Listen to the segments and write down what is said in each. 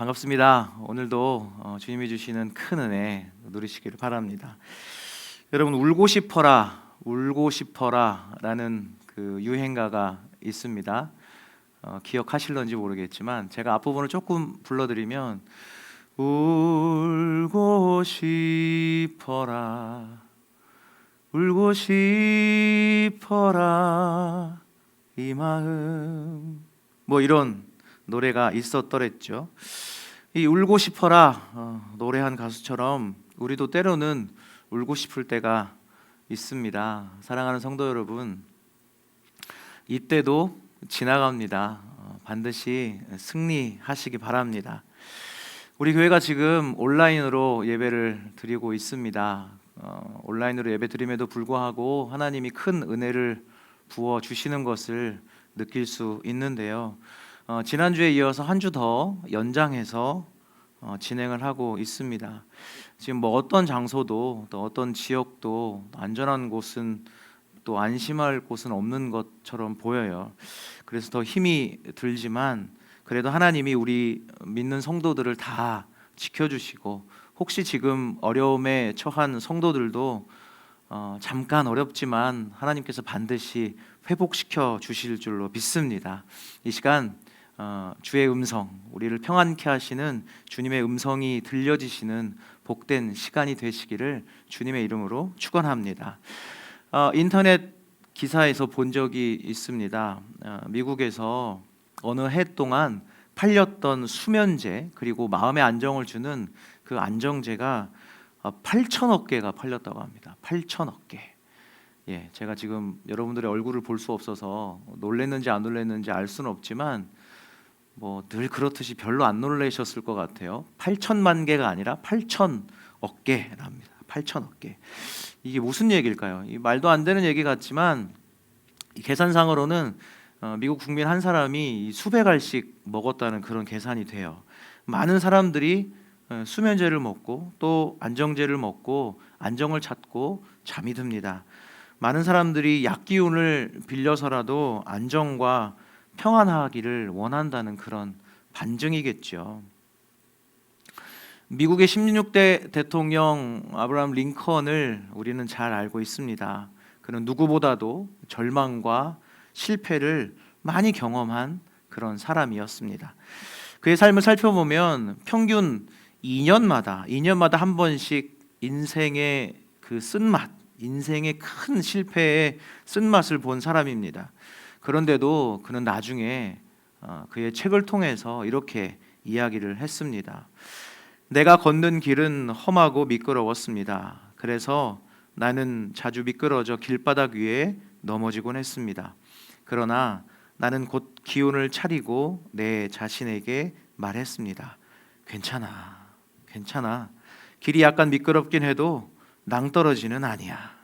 반갑습니다. 오늘도 주님이 주시는 큰 은혜 누리시기를 바랍니다. 여러분, 울고 싶어라, 울고 싶어라라는 그 유행가가 있습니다. 기억하실런지 모르겠지만 제가 앞부분을 조금 불러드리면 울고 싶어라, 울고 싶어라 이 마음, 뭐 이런 노래가 있었더랬죠. 이 울고 싶어라 노래한 가수처럼 우리도 때로는 울고 싶을 때가 있습니다. 사랑하는 성도 여러분, 이때도 지나갑니다. 반드시 승리하시기 바랍니다. 우리 교회가 지금 온라인으로 예배를 드리고 있습니다. 온라인으로 예배 드림에도 불구하고 하나님이 큰 은혜를 부어 주시는 것을 느낄 수 있는데요. 지난주에 이어서 한 주 더 연장해서 진행을 하고 있습니다. 지금 뭐 어떤 장소도 또 어떤 지역도 안전한 곳은 또 안심할 곳은 없는 것처럼 보여요. 그래서 더 힘이 들지만 그래도 하나님이 우리 믿는 성도들을 다 지켜주시고, 혹시 지금 어려움에 처한 성도들도 잠깐 어렵지만 하나님께서 반드시 회복시켜 주실 줄로 믿습니다. 이 시간 주의 음성, 우리를 평안케 하시는 주님의 음성이 들려지시는 복된 시간이 되시기를 주님의 이름으로 축원합니다. 인터넷 기사에서 본 적이 있습니다. 미국에서 어느 해 동안 팔렸던 수면제, 그리고 마음의 안정을 주는 그 안정제가 8천억 개가 팔렸다고 합니다. 8천억 개. 예, 제가 지금 여러분들의 얼굴을 볼 수 없어서 놀랬는지 안 놀랬는지 알 수는 없지만 뭐 늘 그렇듯이 별로 안 놀라셨을 것 같아요. 8천만 개가 아니라 8천억 개랍니다. 8천억 개. 이게 무슨 얘기일까요? 이 말도 안 되는 얘기 같지만 이 계산상으로는 미국 국민 한 사람이 수백 알씩 먹었다는 그런 계산이 돼요. 많은 사람들이 수면제를 먹고 또 안정제를 먹고 안정을 찾고 잠이 듭니다. 많은 사람들이 약 기운을 빌려서라도 안정과 평안하기를 원한다는 그런 반증이겠죠. 미국의 16대 대통령 아브라함 링컨을 우리는 잘 알고 있습니다. 그는 누구보다도 절망과 실패를 많이 경험한 그런 사람이었습니다. 그의 삶을 살펴보면 평균 2년마다 한 번씩 인생의 그 쓴맛, 인생의 큰 실패의 쓴맛을 본 사람입니다. 그런데도 그는 나중에 그의 책을 통해서 이렇게 이야기를 했습니다. 내가 걷는 길은 험하고 미끄러웠습니다. 그래서 나는 자주 미끄러져 길바닥 위에 넘어지곤 했습니다. 그러나 나는 곧 기운을 차리고 내 자신에게 말했습니다. 괜찮아, 괜찮아. 길이 약간 미끄럽긴 해도 낭떠러지는 아니야.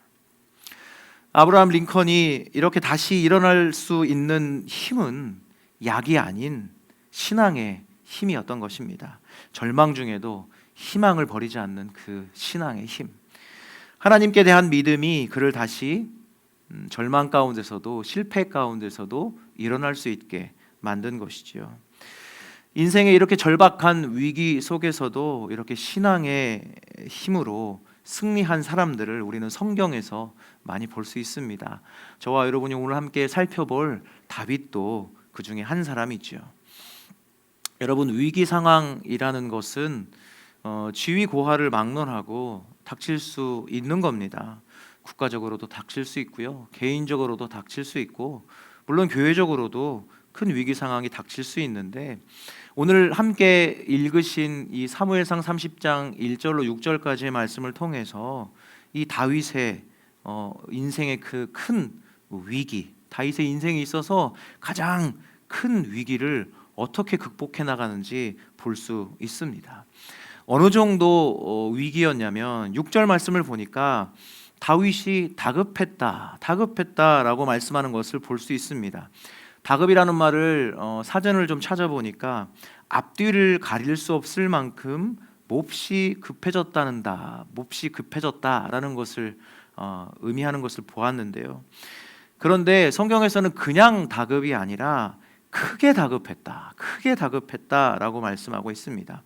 아브라함 링컨이 이렇게 다시 일어날 수 있는 힘은 약이 아닌 신앙의 힘이었던 것입니다. 절망 중에도 희망을 버리지 않는 그 신앙의 힘, 하나님께 대한 믿음이 그를 다시 절망 가운데서도 실패 가운데서도 일어날 수 있게 만든 것이지요. 인생의 이렇게 절박한 위기 속에서도 이렇게 신앙의 힘으로 승리한 사람들을 우리는 성경에서 많이 볼 수 있습니다. 저와 여러분이 오늘 함께 살펴볼 다윗도 그 중에 한 사람이죠. 여러분, 위기 상황이라는 것은 지위 고하를 막론하고 닥칠 수 있는 겁니다. 국가적으로도 닥칠 수 있고요, 개인적으로도 닥칠 수 있고, 물론 교회적으로도 큰 위기 상황이 닥칠 수 있는데, 오늘 함께 읽으신 이 사무엘상 30장 1절로 6절까지의 말씀을 통해서 이 다윗의 인생의 그 큰 위기, 다윗의 인생에 있어서 가장 큰 위기를 어떻게 극복해 나가는지 볼 수 있습니다. 어느 정도 위기였냐면 6절 말씀을 보니까 다윗이 다급했다라고 말씀하는 것을 볼 수 있습니다. 다급이라는 말을 사전을 좀 찾아보니까 앞뒤를 가릴 수 없을 만큼 몹시 급해졌다라는 것을 의미하는 것을 보았는데요. 그런데 성경에서는 그냥 다급이 아니라 크게 다급했다, 크게 다급했다라고 말씀하고 있습니다.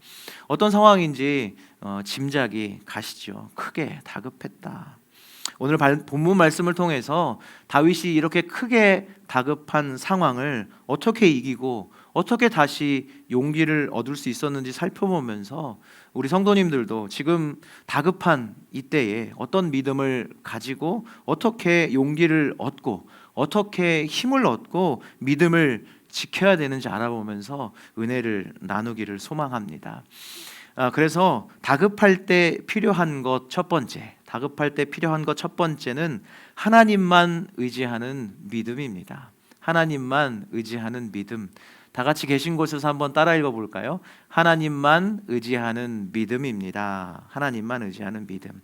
어떤 상황인지 짐작이 가시죠. 크게 다급했다. 오늘 본문 말씀을 통해서 다윗이 이렇게 크게 다급한 상황을 어떻게 이기고 어떻게 다시 용기를 얻을 수 있었는지 살펴보면서 우리 성도님들도 지금 다급한 이때에 어떤 믿음을 가지고 어떻게 용기를 얻고 어떻게 힘을 얻고 믿음을 지켜야 되는지 알아보면서 은혜를 나누기를 소망합니다. 그래서 다급할 때 필요한 것 첫 번째, 다급할 때 필요한 것 첫 번째는 하나님만 의지하는 믿음입니다. 하나님만 의지하는 믿음. 다 같이 계신 곳에서 한번 따라 읽어볼까요? 하나님만 의지하는 믿음입니다. 하나님만 의지하는 믿음.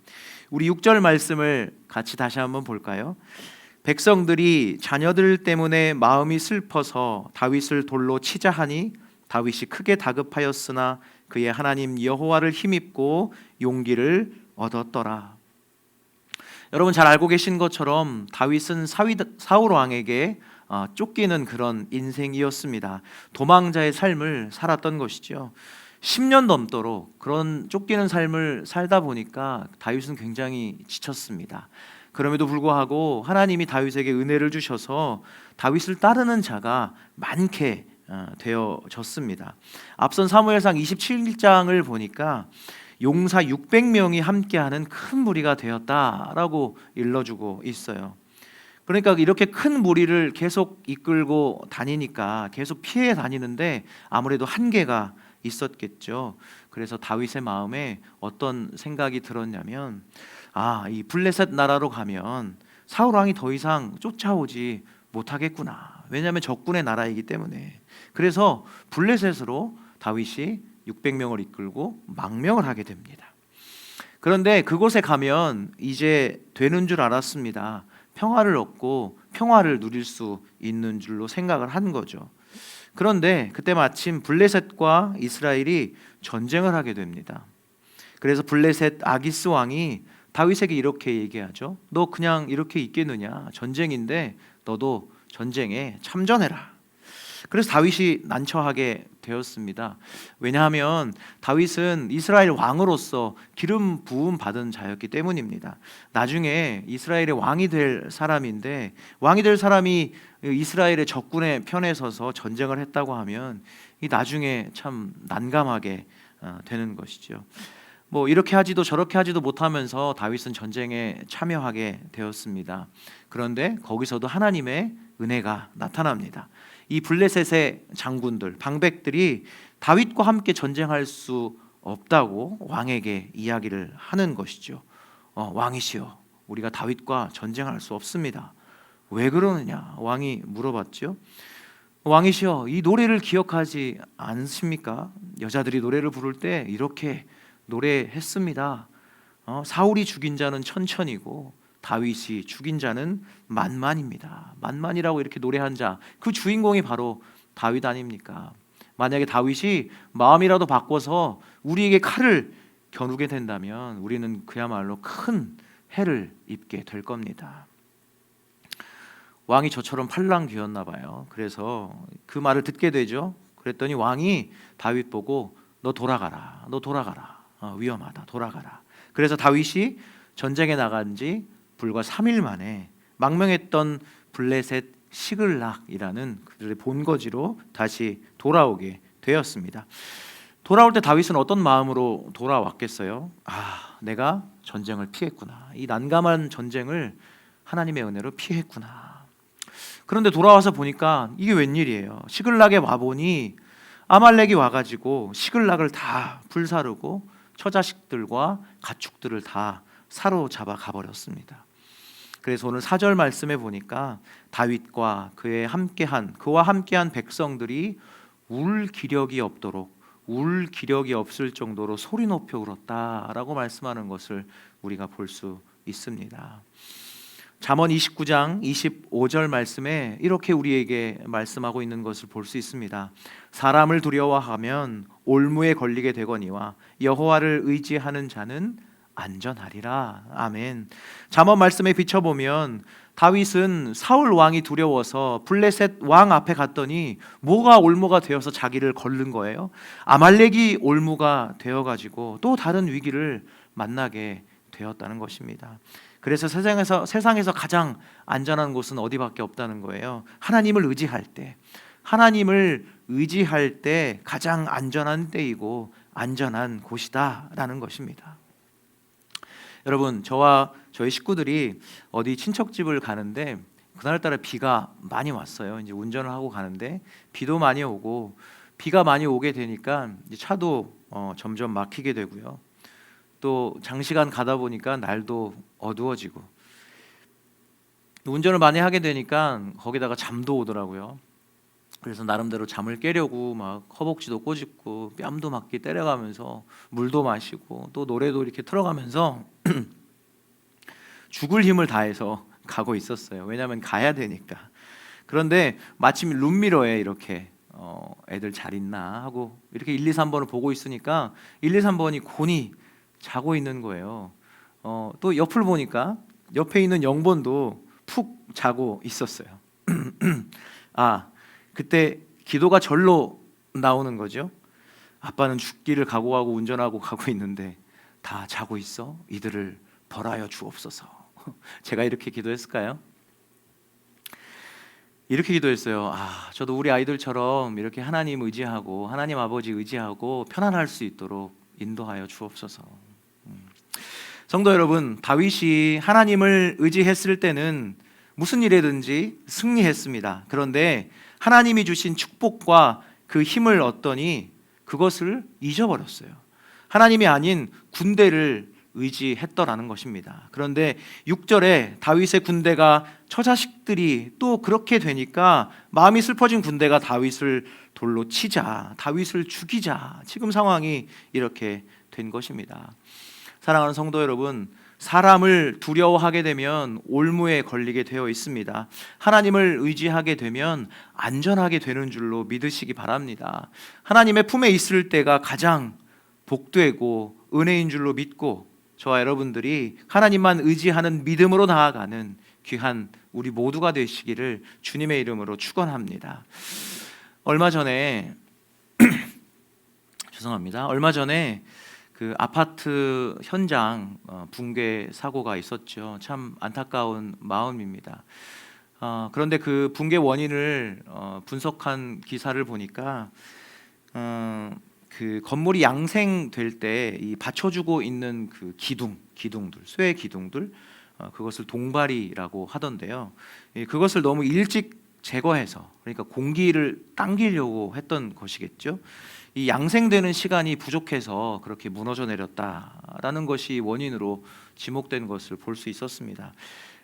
우리 6절 말씀을 같이 다시 한번 볼까요? 백성들이 자녀들 때문에 마음이 슬퍼서 다윗을 돌로 치자 하니 다윗이 크게 다급하였으나 그의 하나님 여호와를 힘입고 용기를 얻었더라. 여러분 잘 알고 계신 것처럼 다윗은 사울 왕에게 쫓기는 그런 인생이었습니다. 도망자의 삶을 살았던 것이죠. 10년 넘도록 그런 쫓기는 삶을 살다 보니까 다윗은 굉장히 지쳤습니다. 그럼에도 불구하고 하나님이 다윗에게 은혜를 주셔서 다윗을 따르는 자가 많게 되어졌습니다. 앞선 사무엘상 27장을 보니까 용사 600명이 함께하는 큰 무리가 되었다라고 일러주고 있어요. 그러니까 이렇게 큰 무리를 계속 이끌고 다니니까 계속 피해 다니는데 아무래도 한계가 있었겠죠. 그래서 다윗의 마음에 어떤 생각이 들었냐면 이 블레셋 나라로 가면 사울 왕이 더 이상 쫓아오지 못하겠구나. 왜냐하면 적군의 나라이기 때문에. 그래서 블레셋으로 다윗이 600명을 이끌고 망명을 하게 됩니다. 그런데 그곳에 가면 이제 되는 줄 알았습니다. 평화를 얻고 평화를 누릴 수 있는 줄로 생각을 한 거죠. 그런데 그때 마침 블레셋과 이스라엘이 전쟁을 하게 됩니다. 그래서 블레셋 아기스 왕이 다윗에게 이렇게 얘기하죠. 너 그냥 이렇게 있겠느냐? 전쟁인데 너도 전쟁에 참전해라. 그래서 다윗이 난처하게 되었습니다. 왜냐하면 다윗은 이스라엘 왕으로서 기름 부음 받은 자였기 때문입니다. 나중에 이스라엘의 왕이 될 사람인데 왕이 될 사람이 이스라엘의 적군의 편에 서서 전쟁을 했다고 하면 이 나중에 참 난감하게 되는 것이죠. 이렇게 하지도 저렇게 하지도 못하면서 다윗은 전쟁에 참여하게 되었습니다. 그런데 거기서도 하나님의 은혜가 나타납니다. 이 블레셋의 장군들, 방백들이 다윗과 함께 전쟁할 수 없다고 왕에게 이야기를 하는 것이죠. 왕이시여, 우리가 다윗과 전쟁할 수 없습니다. 왜 그러느냐? 왕이 물어봤죠. 왕이시여, 이 노래를 기억하지 않습니까? 여자들이 노래를 부를 때 이렇게 노래했습니다. 사울이 죽인 자는 천천이고 다윗이 죽인 자는 만만입니다. 만만이라고 이렇게 노래한 자, 그 주인공이 바로 다윗 아닙니까? 만약에 다윗이 마음이라도 바꿔서 우리에게 칼을 겨누게 된다면 우리는 그야말로 큰 해를 입게 될 겁니다. 왕이 저처럼 팔랑귀였나 봐요. 그래서 그 말을 듣게 되죠. 그랬더니 왕이 다윗 보고 너 돌아가라, 너 돌아가라, 위험하다, 돌아가라. 그래서 다윗이 전쟁에 나간 지 불과 3일 만에 망명했던 블레셋 시글락이라는 그들의 본거지로 다시 돌아오게 되었습니다. 돌아올 때 다윗은 어떤 마음으로 돌아왔겠어요? 내가 전쟁을 피했구나. 이 난감한 전쟁을 하나님의 은혜로 피했구나. 그런데 돌아와서 보니까 이게 웬일이에요? 시글락에 와보니 아말렉이 와가지고 시글락을 다 불사르고 처자식들과 가축들을 다 사로잡아 가버렸습니다. 그래서 오늘 4절 말씀에 보니까 다윗과 그와 함께한 백성들이 울 기력이 없을 정도로 소리 높여 울었다라고 말씀하는 것을 우리가 볼 수 있습니다. 잠언 29장 25절 말씀에 이렇게 우리에게 말씀하고 있는 것을 볼 수 있습니다. 사람을 두려워하면 올무에 걸리게 되거니와 여호와를 의지하는 자는 안전하리라. 아멘. 잠언 말씀에 비춰보면 다윗은 사울 왕이 두려워서 블레셋 왕 앞에 갔더니 뭐가 올무가 되어서 자기를 걸른 거예요. 아말렉이 올무가 되어가지고 또 다른 위기를 만나게 되었다는 것입니다. 그래서 세상에서 가장 안전한 곳은 어디밖에 없다는 거예요. 하나님을 의지할 때, 하나님을 의지할 때 가장 안전한 때이고 안전한 곳이다라는 것입니다. 여러분, 저와 저희 식구들이 어디 친척집을 가는데 그날따라 비가 많이 왔어요. 이제 운전을 하고 가는데 비도 많이 오고, 비가 많이 오게 되니까 이제 차도 점점 막히게 되고요. 또 장시간 가다 보니까 날도 어두워지고, 운전을 많이 하게 되니까 거기다가 잠도 오더라고요. 그래서 나름대로 잠을 깨려고 막 허벅지도 꼬집고 뺨도 맞게 때려가면서 물도 마시고 또 노래도 이렇게 틀어가면서 죽을 힘을 다해서 가고 있었어요. 왜냐하면 가야 되니까. 그런데 마침 룸미러에 이렇게 애들 잘 있나 하고 이렇게 1, 2, 3번을 보고 있으니까 1, 2, 3번이 곤히 자고 있는 거예요. 또 옆을 보니까 옆에 있는 0번도 푹 자고 있었어요. 아, 그때 기도가 절로 나오는 거죠. 아빠는 죽기를 각오하고 운전하고 가고 있는데 다 자고 있어. 이들을 벌하여 주옵소서. 제가 이렇게 기도했을까요? 이렇게 기도했어요. 저도 우리 아이들처럼 이렇게 하나님 의지하고 하나님 아버지 의지하고 편안할 수 있도록 인도하여 주옵소서. 성도 여러분, 다윗이 하나님을 의지했을 때는 무슨 일이든지 승리했습니다. 그런데 하나님이 주신 축복과 그 힘을 얻더니 그것을 잊어버렸어요. 하나님이 아닌 군대를 의지했더라는 것입니다. 그런데 6절에 다윗의 군대가 처자식들이 또 그렇게 되니까 마음이 슬퍼진 군대가 다윗을 돌로 치자, 다윗을 죽이자, 지금 상황이 이렇게 된 것입니다. 사랑하는 성도 여러분, 사람을 두려워하게 되면 올무에 걸리게 되어 있습니다. 하나님을 의지하게 되면 안전하게 되는 줄로 믿으시기 바랍니다. 하나님의 품에 있을 때가 가장 복되고 은혜인 줄로 믿고, 저와 여러분들이 하나님만 의지하는 믿음으로 나아가는 귀한 우리 모두가 되시기를 주님의 이름으로 축원합니다. 얼마 전에 그 아파트 현장 붕괴 사고가 있었죠. 참 안타까운 마음입니다. 그런데 그 붕괴 원인을 분석한 기사를 보니까 그 건물이 양생될 때 이 받쳐주고 있는 그 기둥들, 쇠 기둥들, 그것을 동발이라고 하던데요. 그것을 너무 일찍 제거해서, 그러니까 공기를 당기려고 했던 것이겠죠. 이 양생되는 시간이 부족해서 그렇게 무너져 내렸다라는 것이 원인으로 지목된 것을 볼 수 있었습니다.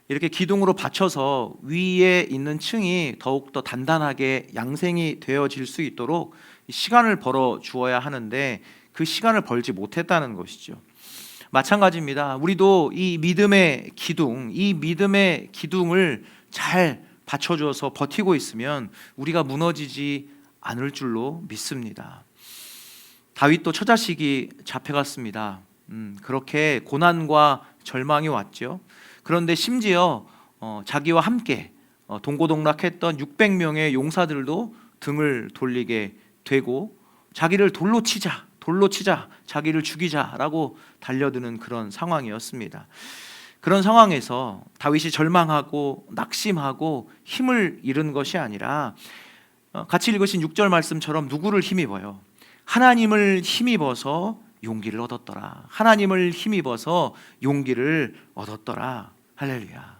이렇게 기둥으로 받쳐서 위에 있는 층이 더욱더 단단하게 양생이 되어질 수 있도록 시간을 벌어 주어야 하는데 그 시간을 벌지 못했다는 것이죠. 마찬가지입니다. 우리도 이 믿음의 기둥을 잘 받쳐줘서 버티고 있으면 우리가 무너지지 않을 줄로 믿습니다. 다윗도 처자식이 잡혀갔습니다. 그렇게 고난과 절망이 왔죠. 그런데 심지어 자기와 함께 동고동락했던 600명의 용사들도 등을 돌리게 되고 자기를 돌로 치자, 자기를 죽이자라고 달려드는 그런 상황이었습니다. 그런 상황에서 다윗이 절망하고 낙심하고 힘을 잃은 것이 아니라 같이 읽으신 6절 말씀처럼 누구를 힘입어요? 하나님을 힘입어서 용기를 얻었더라. 하나님을 힘입어서 용기를 얻었더라. 할렐루야.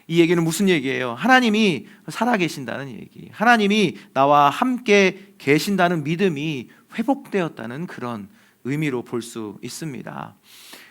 이 얘기는 무슨 얘기예요? 하나님이 살아계신다는 얘기, 하나님이 나와 함께 계신다는 믿음이 회복되었다는 그런 의미로 볼 수 있습니다.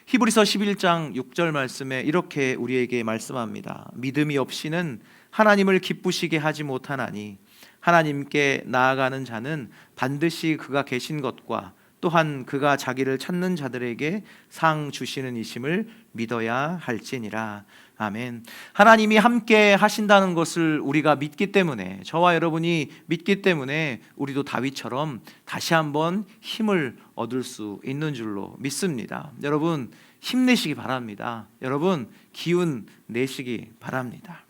히브리서 11장 6절 말씀에 이렇게 우리에게 말씀합니다. 믿음이 없이는 하나님을 기쁘시게 하지 못하나니 하나님께 나아가는 자는 반드시 그가 계신 것과 또한 그가 자기를 찾는 자들에게 상 주시는 이심을 믿어야 할지니라. 아멘. 하나님이 함께 하신다는 것을 우리가 믿기 때문에, 저와 여러분이 믿기 때문에 우리도 다윗처럼 다시 한번 힘을 얻을 수 있는 줄로 믿습니다. 여러분 힘내시기 바랍니다. 여러분 기운 내시기 바랍니다.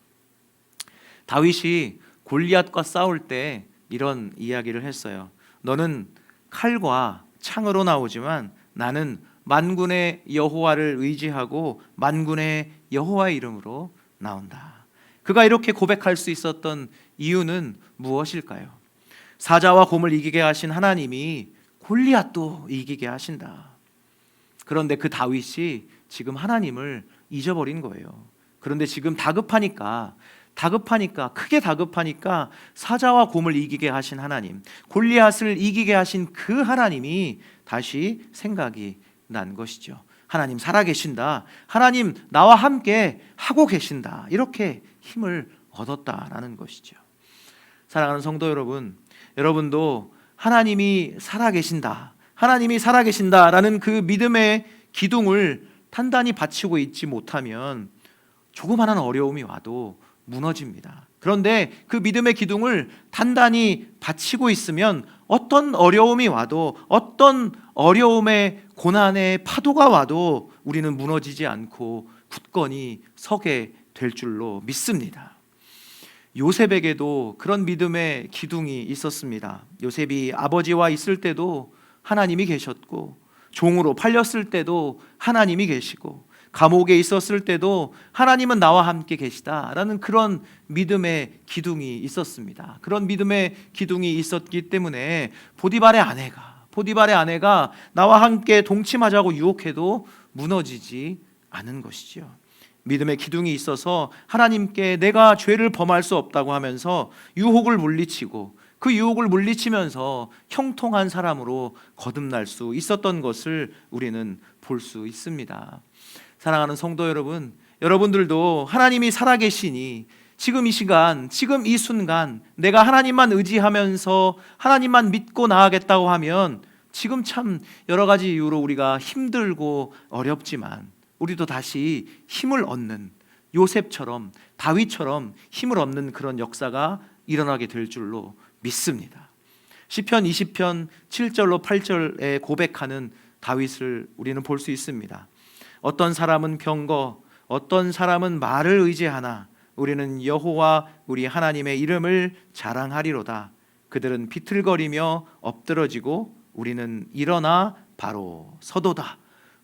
다윗이 골리앗과 싸울 때 이런 이야기를 했어요. 너는 칼과 창으로 나오지만 나는 만군의 여호와를 의지하고 만군의 여호와의 이름으로 나온다. 그가 이렇게 고백할 수 있었던 이유는 무엇일까요? 사자와 곰을 이기게 하신 하나님이 골리앗도 이기게 하신다. 그런데 그 다윗이 지금 하나님을 잊어버린 거예요. 그런데 지금 크게 다급하니까 사자와 곰을 이기게 하신 하나님, 골리앗을 이기게 하신 그 하나님이 다시 생각이 난 것이죠. 하나님 살아계신다. 하나님 나와 함께 하고 계신다. 이렇게 힘을 얻었다라는 것이죠. 사랑하는 성도 여러분, 여러분도 하나님이 살아계신다, 하나님이 살아계신다라는 그 믿음의 기둥을 단단히 받치고 있지 못하면 조그마한 어려움이 와도 무너집니다. 그런데 그 믿음의 기둥을 단단히 받치고 있으면 어떤 어려움이 와도, 어떤 어려움의 고난의 파도가 와도 우리는 무너지지 않고 굳건히 서게 될 줄로 믿습니다. 요셉에게도 그런 믿음의 기둥이 있었습니다. 요셉이 아버지와 있을 때도 하나님이 계셨고, 종으로 팔렸을 때도 하나님이 계시고, 감옥에 있었을 때도 하나님은 나와 함께 계시다라는 그런 믿음의 기둥이 있었습니다. 그런 믿음의 기둥이 있었기 때문에 보디발의 아내가 나와 함께 동침하자고 유혹해도 무너지지 않은 것이죠. 믿음의 기둥이 있어서 하나님께 내가 죄를 범할 수 없다고 하면서 유혹을 물리치고, 그 유혹을 물리치면서 형통한 사람으로 거듭날 수 있었던 것을 우리는 볼 수 있습니다. 사랑하는 성도 여러분, 여러분들도 하나님이 살아계시니 지금 이 시간, 지금 이 순간 내가 하나님만 의지하면서 하나님만 믿고 나아가겠다고 하면 지금 참 여러 가지 이유로 우리가 힘들고 어렵지만 우리도 다시 힘을 얻는, 요셉처럼 다윗처럼 힘을 얻는 그런 역사가 일어나게 될 줄로 믿습니다. 시편 20편 7절로 8절에 고백하는 다윗을 우리는 볼 수 있습니다. 어떤 사람은 병거, 어떤 사람은 말을 의지하나 우리는 여호와 우리 하나님의 이름을 자랑하리로다. 그들은 비틀거리며 엎드러지고 우리는 일어나 바로 서도다.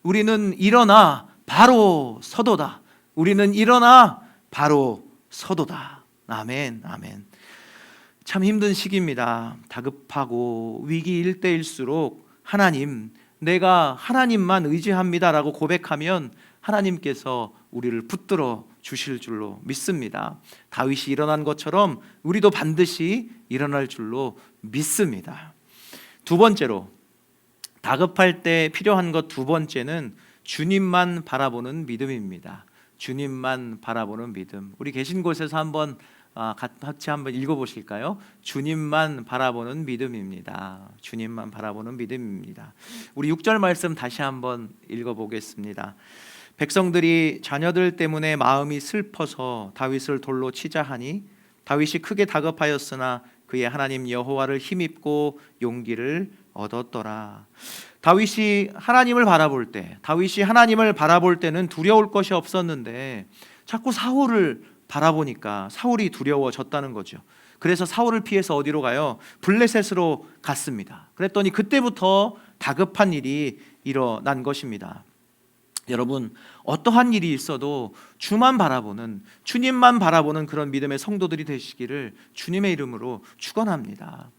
우리는 일어나 바로 서도다. 우리는 일어나 바로 서도다. 아멘, 아멘. 참 힘든 시기입니다. 다급하고 위기일 때일수록 하나님, 내가 하나님만 의지합니다라고 고백하면 하나님께서 우리를 붙들어 주실 줄로 믿습니다. 다윗이 일어난 것처럼 우리도 반드시 일어날 줄로 믿습니다. 두 번째로, 다급할 때 필요한 것 두 번째는 주님만 바라보는 믿음입니다. 주님만 바라보는 믿음. 우리 계신 곳에서 같이 한번 읽어보실까요? 주님만 바라보는 믿음입니다. 주님만 바라보는 믿음입니다. 우리 6절 말씀 다시 한번 읽어보겠습니다. 백성들이 자녀들 때문에 마음이 슬퍼서 다윗을 돌로 치자 하니 다윗이 크게 다급하였으나 그의 하나님 여호와를 힘입고 용기를 얻었더라. 다윗이 하나님을 바라볼 때는 두려울 것이 없었는데 자꾸 사울을 바라보니까 사울이 두려워졌다는 거죠. 그래서 사울을 피해서 어디로 가요? 블레셋으로 갔습니다. 그랬더니 그때부터 다급한 일이 일어난 것입니다. 여러분, 어떠한 일이 있어도 주님만 바라보는 그런 믿음의 성도들이 되시기를 주님의 이름으로 축원합니다.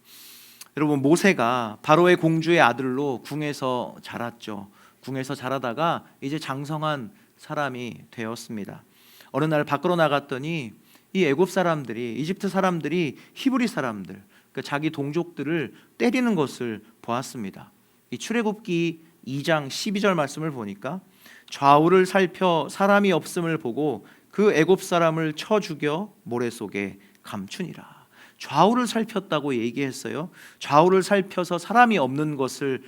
여러분, 모세가 바로의 공주의 아들로 궁에서 자랐죠. 궁에서 자라다가 이제 장성한 사람이 되었습니다. 어느 날 밖으로 나갔더니 이 애굽 사람들이, 이집트 사람들이 히브리 사람들, 그러니까 자기 동족들을 때리는 것을 보았습니다. 이 출애굽기 2장 12절 말씀을 보니까 좌우를 살펴 사람이 없음을 보고 그 애굽 사람을 쳐 죽여 모래 속에 감추니라. 좌우를 살폈다고 얘기했어요. 좌우를 살펴서 사람이 없는 것을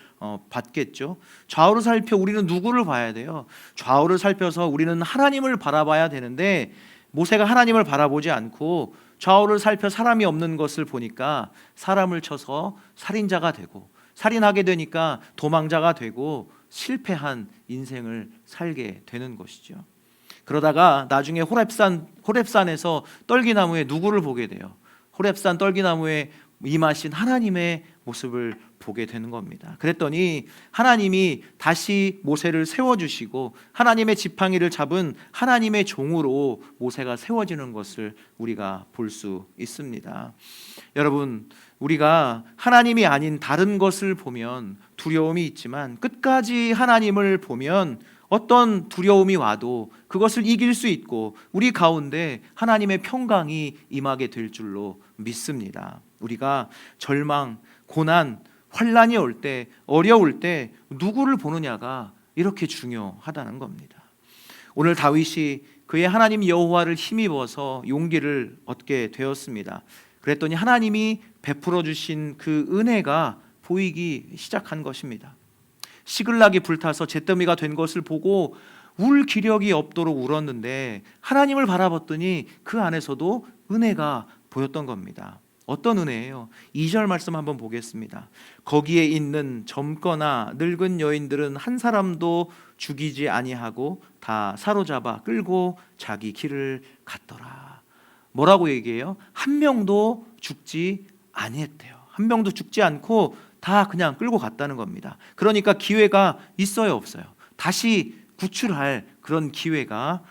봤겠죠. 좌우를 살펴 우리는 누구를 봐야 돼요? 좌우를 살펴서 우리는 하나님을 바라봐야 되는데 모세가 하나님을 바라보지 않고 좌우를 살펴 사람이 없는 것을 보니까 사람을 쳐서 살인자가 되고, 살인하게 되니까 도망자가 되고 실패한 인생을 살게 되는 것이죠. 그러다가 나중에 호렙산에서 떨기나무에 누구를 보게 돼요? 호렙산 떨기나무에 임하신 하나님의 모습을 보게 되는 겁니다. 그랬더니 하나님이 다시 모세를 세워주시고 하나님의 지팡이를 잡은 하나님의 종으로 모세가 세워지는 것을 우리가 볼 수 있습니다. 여러분, 우리가 하나님이 아닌 다른 것을 보면 두려움이 있지만 끝까지 하나님을 보면 어떤 두려움이 와도 그것을 이길 수 있고 우리 가운데 하나님의 평강이 임하게 될 줄로 믿습니다. 우리가 절망, 고난, 환난이 올 때, 어려울 때 누구를 보느냐가 이렇게 중요하다는 겁니다. 오늘 다윗이 그의 하나님 여호와를 힘입어서 용기를 얻게 되었습니다. 그랬더니 하나님이 베풀어 주신 그 은혜가 보이기 시작한 것입니다. 시글락이 불타서 잿더미가 된 것을 보고 울 기력이 없도록 울었는데 하나님을 바라봤더니 그 안에서도 은혜가 보였던 겁니다. 어떤 은혜예요? 2절 말씀 한번 보겠습니다. 거기에 있는 젊거나 늙은 여인들은 한 사람도 죽이지 아니하고 다 사로잡아 끌고 자기 길을 갔더라. 뭐라고 얘기해요? 한 명도 죽지 아니했대요. 한 명도 죽지 않고 다 그냥 끌고 갔다는 겁니다. 그러니까 기회가 있어요, 없어요? 다시 구출할 그런 기회가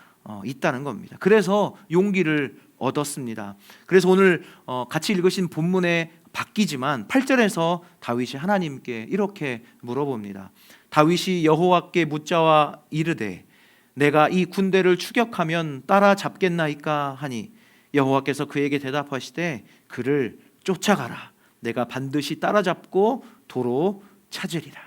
있다는 겁니다. 그래서 용기를 얻었습니다. 그래서 오늘 같이 읽으신 본문에 바뀌지만 8절에서 다윗이 하나님께 이렇게 물어봅니다. 다윗이 여호와께 묻자와 이르되 내가 이 군대를 추격하면 따라잡겠나이까 하니 여호와께서 그에게 대답하시되 그를 쫓아가라. 내가 반드시 따라잡고 도로 찾으리라.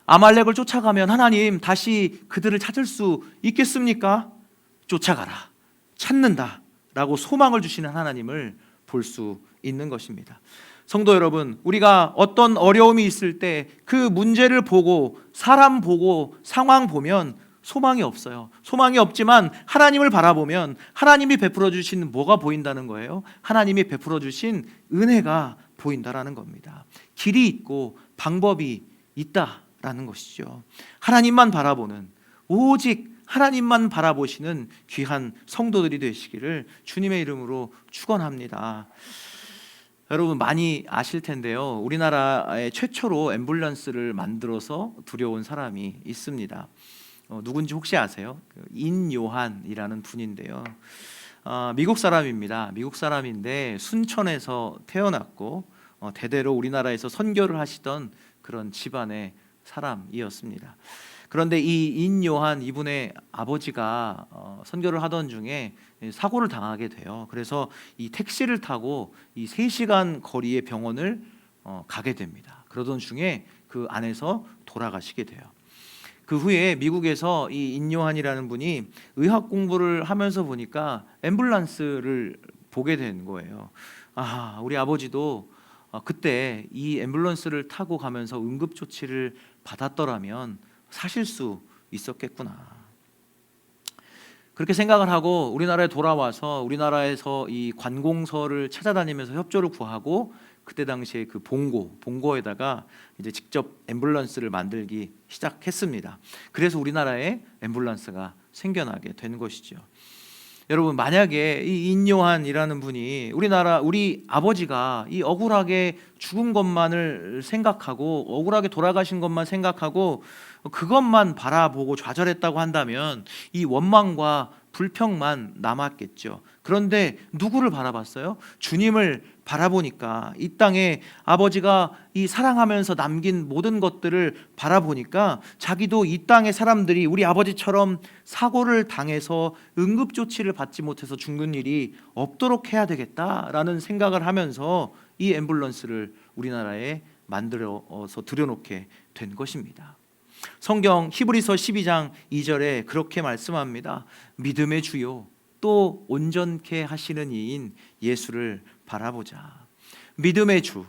아말렉을 쫓아가면 하나님 다시 그들을 찾을 수 있겠습니까? 쫓아가라, 찾는다 라고 소망을 주시는 하나님을 볼 수 있는 것입니다. 성도 여러분, 우리가 어떤 어려움이 있을 때 그 문제를 보고 사람 보고 상황 보면 소망이 없어요. 소망이 없지만 하나님을 바라보면 하나님이 베풀어 주신 뭐가 보인다는 거예요? 하나님이 베풀어 주신 은혜가 보인다라는 겁니다. 길이 있고 방법이 있다라는 것이죠. 하나님만 바라보는, 오직 하나님만 바라보시는 귀한 성도들이 되시기를 주님의 이름으로 축원합니다. 여러분 많이 아실 텐데요. 우리나라에 최초로 앰뷸런스를 만들어서 들여온 사람이 있습니다. 누군지 혹시 아세요? 인요한이라는 분인데요. 미국 사람입니다. 미국 사람인데 순천에서 태어났고 대대로 우리나라에서 선교를 하시던 그런 집안의 사람이었습니다. 그런데 이 인요한 이분의 아버지가 선교를 하던 중에 사고를 당하게 돼요. 그래서 이 택시를 타고 이 3시간 거리의 병원을 가게 됩니다. 그러던 중에 그 안에서 돌아가시게 돼요. 그 후에 미국에서 이 인요한이라는 분이 의학 공부를 하면서 보니까 앰뷸런스를 보게 된 거예요. 아, 우리 아버지도 그때 이 앰뷸런스를 타고 가면서 응급조치를 받았더라면 사실 수 있었겠구나. 그렇게 생각을 하고 우리나라에 돌아와서 우리나라에서 이 관공서를 찾아다니면서 협조를 구하고 그때 당시에 그 봉고에다가 이제 직접 앰뷸런스를 만들기 시작했습니다. 그래서 우리나라에 앰뷸런스가 생겨나게 된 것이죠. 여러분 만약에 이 인요한이라는 분이 우리 아버지가 이 억울하게 죽은 것만을 생각하고 억울하게 돌아가신 것만 생각하고 그것만 바라보고 좌절했다고 한다면 이 원망과 불평만 남았겠죠. 그런데 누구를 바라봤어요? 주님을 바라보니까 이 땅에 아버지가 이 사랑하면서 남긴 모든 것들을 바라보니까 자기도 이 땅의 사람들이 우리 아버지처럼 사고를 당해서 응급조치를 받지 못해서 죽는 일이 없도록 해야 되겠다라는 생각을 하면서 이 앰뷸런스를 우리나라에 만들어서 들여놓게 된 것입니다. 성경 히브리서 12장 2절에 그렇게 말씀합니다. 믿음의 주요 또 온전케 하시는 이인 예수를 바라보자. 믿음의 주,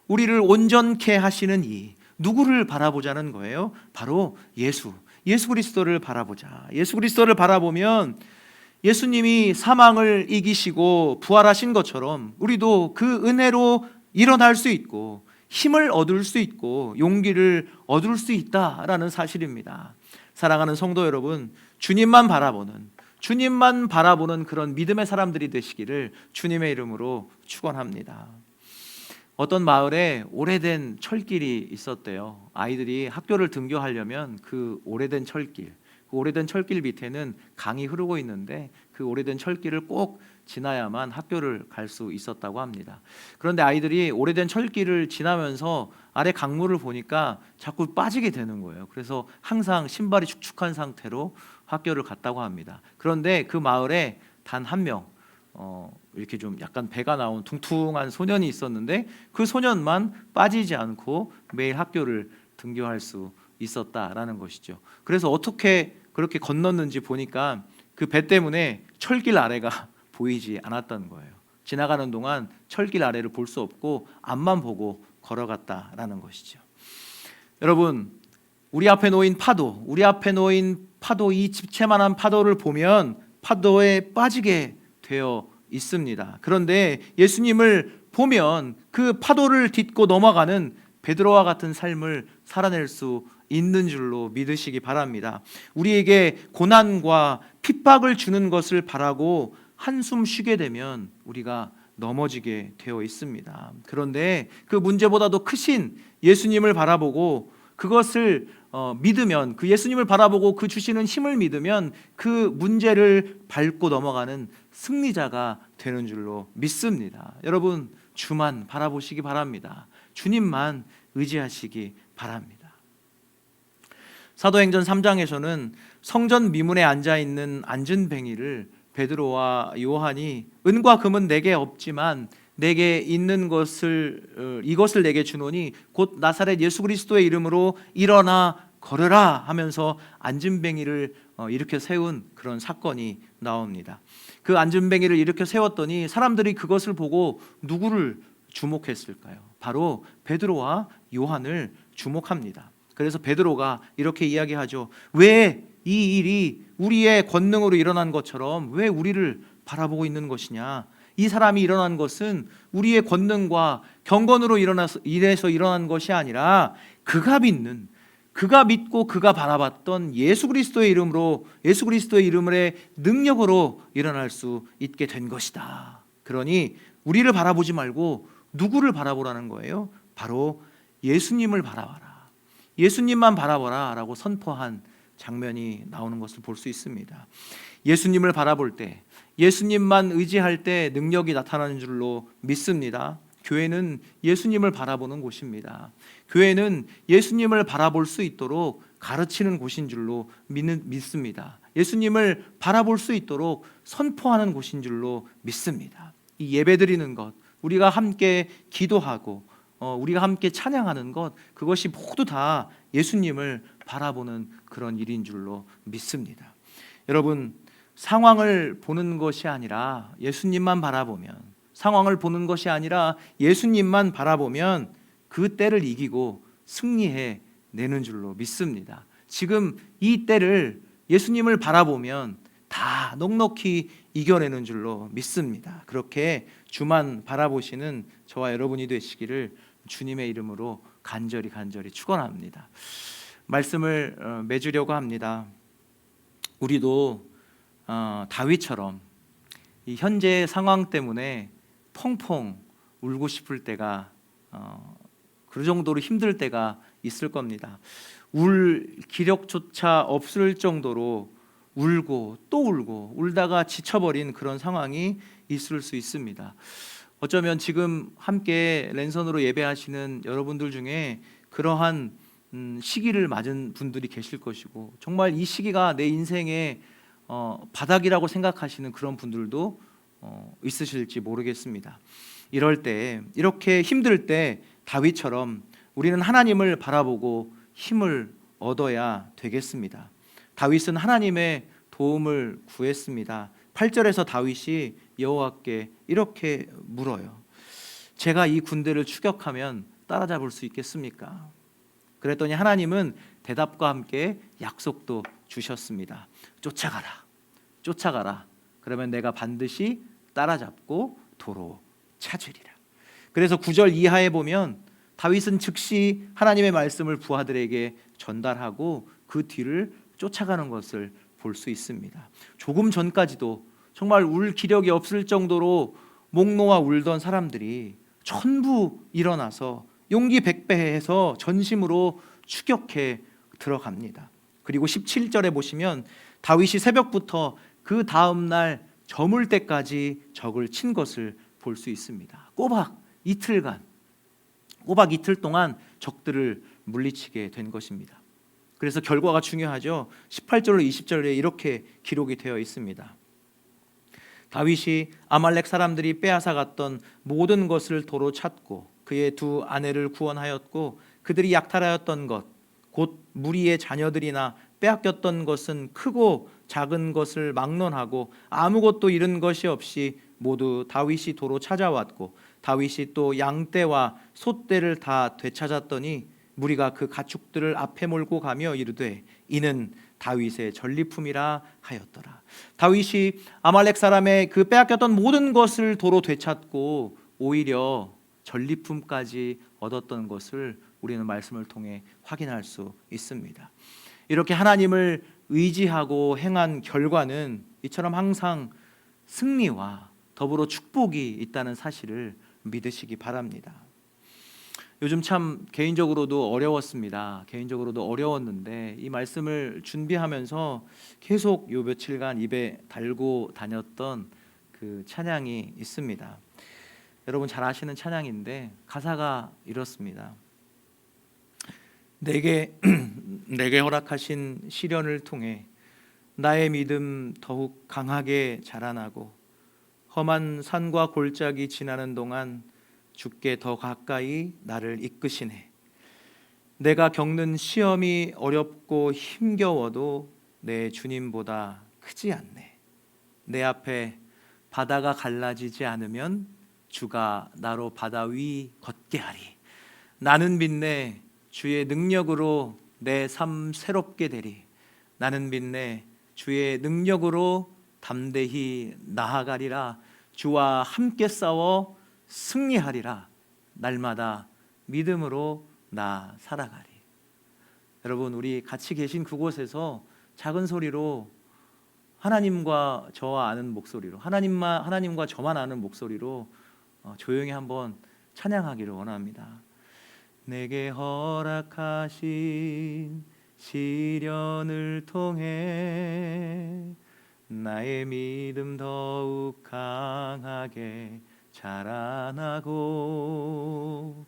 우리를 온전케 하시는 이 누구를 바라보자는 거예요? 바로 예수 그리스도를 바라보자. 예수 그리스도를 바라보면 예수님이 사망을 이기시고 부활하신 것처럼 우리도 그 은혜로 일어날 수 있고 힘을 얻을 수 있고 용기를 얻을 수 있다라는 사실입니다. 사랑하는 성도 여러분, 주님만 바라보는 그런 믿음의 사람들이 되시기를 주님의 이름으로 축원합니다. 어떤 마을에 오래된 철길이 있었대요. 아이들이 학교를 등교하려면 그 오래된 철길 밑에는 강이 흐르고 있는데 그 오래된 철길을 꼭 지나야만 학교를 갈 수 있었다고 합니다. 그런데 아이들이 오래된 철길을 지나면서 아래 강물을 보니까 자꾸 빠지게 되는 거예요. 그래서 항상 신발이 축축한 상태로 학교를 갔다고 합니다. 그런데 그 마을에 단 한 명, 이렇게 좀 약간 배가 나온 퉁퉁한 소년이 있었는데 그 소년만 빠지지 않고 매일 학교를 등교할 수 있었다라는 것이죠. 그래서 어떻게 그렇게 건넜는지 보니까 그 배 때문에 철길 아래가 보이지 않았던 거예요. 지나가는 동안 철길 아래를 볼 수 없고 앞만 보고 걸어갔다라는 것이죠. 여러분, 우리 앞에 놓인 파도, 이 집채만한 파도를 보면 파도에 빠지게 되어 있습니다. 그런데 예수님을 보면 그 파도를 딛고 넘어가는 베드로와 같은 삶을 살아낼 수 있는 줄로 믿으시기 바랍니다. 우리에게 고난과 핍박을 주는 것을 바라고 한숨 쉬게 되면 우리가 넘어지게 되어 있습니다. 그런데 그 문제보다도 크신 예수님을 바라보고 그것을 믿으면, 그 예수님을 바라보고 그 주시는 힘을 믿으면 그 문제를 밟고 넘어가는 승리자가 되는 줄로 믿습니다. 여러분, 주만 바라보시기 바랍니다. 주님만 의지하시기 바랍니다. 사도행전 3장에서는 성전 미문에 앉아있는 안진뱅이를 베드로와 요한이 은과 금은 내게 없지만 내게 있는 것을 이것을 내게 주노니 곧 나사렛 예수 그리스도의 이름으로 일어나 걸으라 하면서 안진뱅이를 일으켜 세운 그런 사건이 나옵니다. 그 안진뱅이를 일으켜 세웠더니 사람들이 그것을 보고 누구를 주목했을까요? 바로 베드로와 요한을 주목합니다. 그래서 베드로가 이렇게 이야기하죠. 왜 이 일이 우리의 권능으로 일어난 것처럼 왜 우리를 바라보고 있는 것이냐? 이 사람이 일어난 것은 우리의 권능과 경건으로 인해서 일어난 것이 아니라 그가 믿고 그가 바라봤던 예수 그리스도의 이름의 능력으로 일어날 수 있게 된 것이다. 그러니 우리를 바라보지 말고 누구를 바라보라는 거예요? 바로 예수님을 바라봐라. 예수님만 바라보라 라고 선포한 장면이 나오는 것을 볼 수 있습니다. 예수님을 바라볼 때, 예수님만 의지할 때 능력이 나타나는 줄로 믿습니다. 교회는 예수님을 바라보는 곳입니다. 교회는 예수님을 바라볼 수 있도록 가르치는 곳인 줄로 믿습니다. 예수님을 바라볼 수 있도록 선포하는 곳인 줄로 믿습니다. 이 예배드리는 것, 우리가 함께 기도하고 우리가 함께 찬양하는 것, 그것이 모두 다 예수님을 바라보는 그런 일인 줄로 믿습니다. 여러분, 상황을 보는 것이 아니라 예수님만 바라보면, 상황을 보는 것이 아니라 예수님만 바라보면 그 때를 이기고 승리해 내는 줄로 믿습니다. 지금 이 때를 예수님을 바라보면 다 넉넉히 이겨내는 줄로 믿습니다. 그렇게 주만 바라보시는 저와 여러분이 되시기를 주님의 이름으로 간절히 축원합니다. 말씀을 맺으려고 합니다. 우리도 다윗처럼 이 현재 상황 때문에 펑펑 울고 싶을 때가 그 정도로 힘들 때가 있을 겁니다. 울 기력조차 없을 정도로 울고 또 울고 울다가 지쳐버린 그런 상황이 있을 수 있습니다. 어쩌면 지금 함께 랜선으로 예배하시는 여러분들 중에 그러한 시기를 맞은 분들이 계실 것이고, 정말 이 시기가 내 인생의 바닥이라고 생각하시는 그런 분들도 있으실지 모르겠습니다. 이럴 때, 이렇게 힘들 때 다윗처럼 우리는 하나님을 바라보고 힘을 얻어야 되겠습니다. 다윗은 하나님의 도움을 구했습니다. 8절에서 다윗이 여호와께 이렇게 물어요. 제가 이 군대를 추격하면 따라잡을 수 있겠습니까? 그랬더니 하나님은 대답과 함께 약속도 주셨습니다. 쫓아가라. 그러면 내가 반드시 따라잡고 도로 찾으리라. 그래서 9절 이하에 보면 다윗은 즉시 하나님의 말씀을 부하들에게 전달하고 그 뒤를 쫓아가는 것을 볼 수 있습니다. 조금 전까지도 정말 울 기력이 없을 정도로 목 놓아 울던 사람들이 전부 일어나서 용기 백배해서 전심으로 추격해 들어갑니다. 그리고 17절에 보시면 다윗이 새벽부터 그 다음 날 저물 때까지 적을 친 것을 볼 수 있습니다. 꼬박 이틀 동안 적들을 물리치게 된 것입니다. 그래서 결과가 중요하죠. 18절로 20절에 이렇게 기록이 되어 있습니다. 다윗이 아말렉 사람들이 빼앗아 갔던 모든 것을 도로 찾고 그의 두 아내를 구원하였고 그들이 약탈하였던 것 곧 무리의 자녀들이나 빼앗겼던 것은 크고 작은 것을 막론하고 아무것도 잃은 것이 없이 모두 다윗이 도로 찾아왔고 다윗이 또 양떼와 소떼를 다 되찾았더니 무리가 그 가축들을 앞에 몰고 가며 이르되 이는 다윗의 전리품이라 하였더라. 다윗이 아말렉 사람의 그 빼앗겼던 모든 것을 도로 되찾고 오히려 전리품까지 얻었던 것을 우리는 말씀을 통해 확인할 수 있습니다. 이렇게 하나님을 의지하고 행한 결과는 이처럼 항상 승리와 더불어 축복이 있다는 사실을 믿으시기 바랍니다. 요즘 참 개인적으로도 어려웠는데 이 말씀을 준비하면서 계속 요 며칠간 입에 달고 다녔던 그 찬양이 있습니다. 여러분 잘 아시는 찬양인데 가사가 이렇습니다. 내게 허락하신 시련을 통해 나의 믿음 더욱 강하게 자라나고 험한 산과 골짜기 지나는 동안 주께 더 가까이 나를 이끄시네. 내가 겪는 시험이 어렵고 힘겨워도 내 주님보다 크지 않네. 내 앞에 바다가 갈라지지 않으면 주가 나로 바다 위 걷게 하리. 나는 믿네 주의 능력으로 내 삶 새롭게 되리. 나는 믿네 주의 능력으로 담대히 나아가리라. 주와 함께 싸워 승리하리라. 날마다 믿음으로 나 살아가리. 여러분 우리 같이 계신 그곳에서 작은 소리로 하나님과 저와 아는 목소리로 하나님과 저만 아는 목소리로 조용히 한번 찬양하기를 원합니다. 내게 허락하신 시련을 통해 나의 믿음 더욱 강하게 자라나고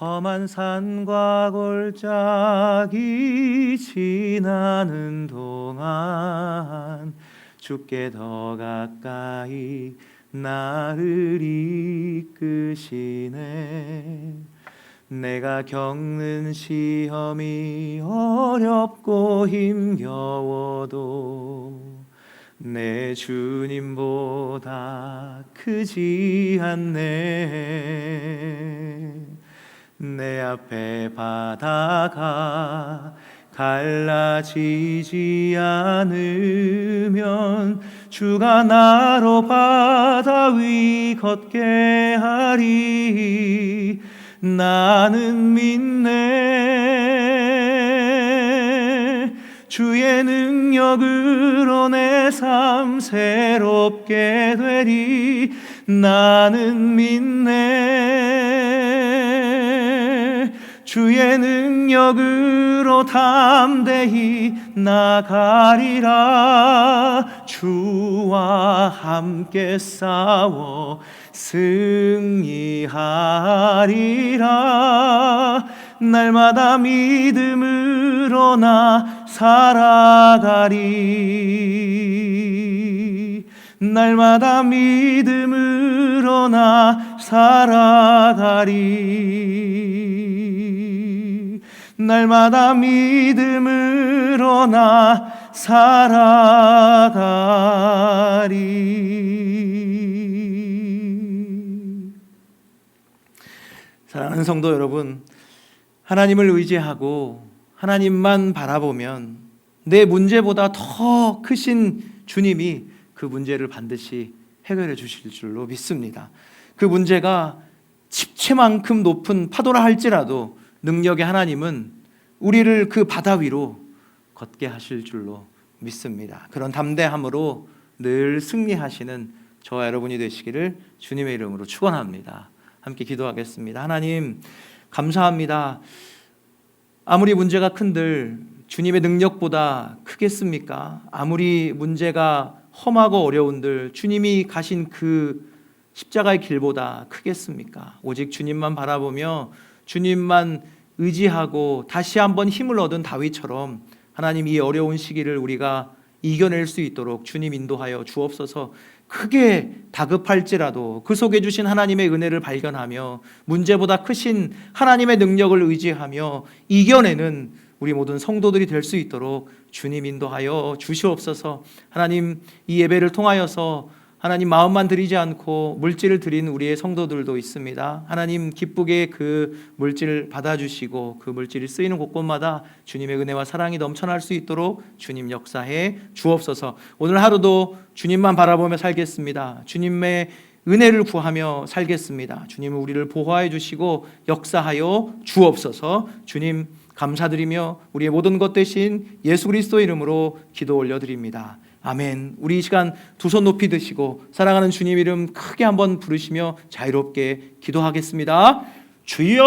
험한 산과 골짜기 지나는 동안 주께 더 가까이 나를 이끄시네. 내가 겪는 시험이 어렵고 힘겨워도 내 주님보다 크지 않네. 내 앞에 바다가 갈라지지 않으면 주가 나로 바다 위 걷게 하리. 나는 믿네 주의 능력으로 내 삶 새롭게 되리. 나는 믿네 주의 능력으로 담대히 나가리라. 주와 함께 싸워 승리하리라. 날마다 믿음으로 나 살아가리. 날마다 믿음으로 나 살아가리. 날마다 믿음으로 나 살아가리. 사랑하는 성도 여러분, 하나님을 의지하고 하나님만 바라보면 내 문제보다 더 크신 주님이 그 문제를 반드시 해결해 주실 줄로 믿습니다. 그 문제가 집채만큼 높은 파도라 할지라도 능력의 하나님은 우리를 그 바다 위로 걷게 하실 줄로 믿습니다. 그런 담대함으로 늘 승리하시는 저와 여러분이 되시기를 주님의 이름으로 축원합니다. 함께 기도하겠습니다. 하나님 감사합니다. 아무리 문제가 큰들 주님의 능력보다 크겠습니까? 아무리 문제가 험하고 어려운들 주님이 가신 그 십자가의 길보다 크겠습니까? 오직 주님만 바라보며 주님만 의지하고 다시 한번 힘을 얻은 다윗처럼 하나님 이 어려운 시기를 우리가 이겨낼 수 있도록 주님 인도하여 주옵소서. 크게 다급할지라도 그 속에 주신 하나님의 은혜를 발견하며 문제보다 크신 하나님의 능력을 의지하며 이겨내는 우리 모든 성도들이 될 수 있도록 주님 인도하여 주시옵소서. 하나님 이 예배를 통하여서 하나님 마음만 드리지 않고 물질을 드린 우리의 성도들도 있습니다. 하나님 기쁘게 그 물질을 받아주시고 그 물질이 쓰이는 곳곳마다 주님의 은혜와 사랑이 넘쳐날 수 있도록 주님 역사해 주옵소서. 오늘 하루도 주님만 바라보며 살겠습니다. 주님의 은혜를 구하며 살겠습니다. 주님은 우리를 보호해 주시고 역사하여 주옵소서. 주님 감사드리며 우리의 모든 것 대신 예수 그리스도의 이름으로 기도 올려드립니다. 아멘. 우리 이 시간 두 손 높이 드시고 사랑하는 주님 이름 크게 한번 부르시며 자유롭게 기도하겠습니다. 주여!